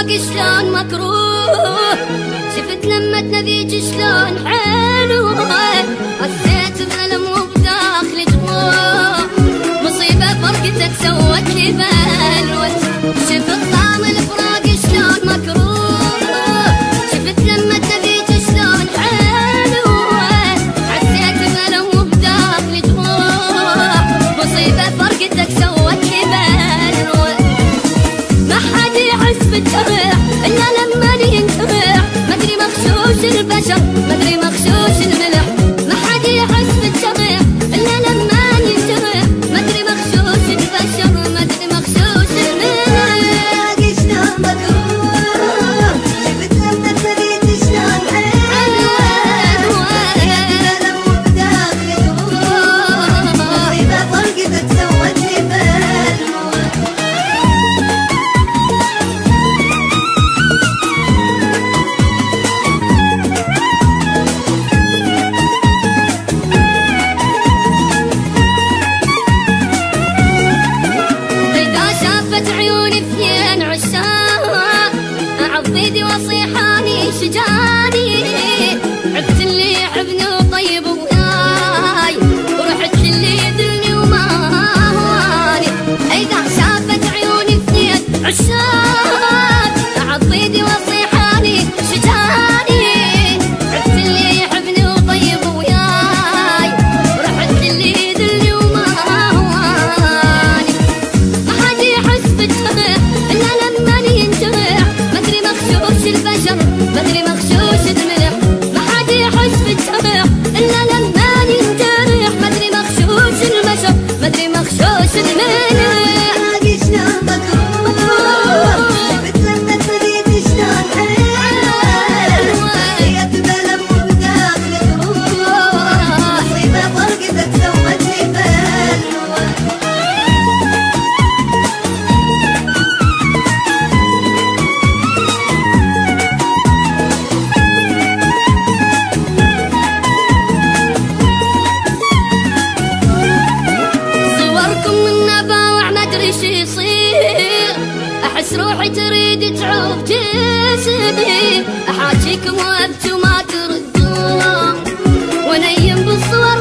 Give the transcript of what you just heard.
الفراق شلون مكروه، شفت لمتنا ذيك شلون حلوة، حسيت بألم وبداخلي جروح، مصيبة فرقتك سوت لي بلوى، شفت طعم الفراق شلون مكروه، شفت لمتنا ذيك شلون حلوة، حسيت بألم وبداخلي جروح، مصيبة فرقتك سوت لي بلوى، ما حد يحس بالجرح إلا لما ينتبه، مدري مغشوش البشر مدري مغشوش الملح، ما حد يحس بالجرح إلا لما ينتبه، مدري مغشوش البشر مدري مغشوش الملح. شلون مكروه، شفت لما تريد شلون حلوة، ألم وبداخلي جروح، مصيبة فرقتك سوت لي بلوى. عيوني اثنين عشاق اعض ايدي واصيحاني شجاني، عرفت اللي يحبني وطيب وياي، ورحت اللي يدلني وما هواني، اذا شافت عيوني اثنين عشاق اعض ايدي واصيحاني شجاني، عرفت اللي يحبني وطيب وياي، ورحت اللي يدلني وما هواني، ما حد يحس بالجرح إلا لما ينجرح، مدري مغشوش البشر مدري مغشوش الملح، ما حد يحس بالجرح إلا لما ينجرح، مدري مغشوش البشر مدري مغشوش الملح. شلون مكروه، شفت لما تريد شلون حلوة، حسيت بألم وبداخلي جروح، مصيبة فرقتك سوت لي بلوى. صوركم من نباوع مدري شي يصير، احس روحي تريد تعوف جسمي، احاجيكم وابكي وما تردون، ونيم بالصور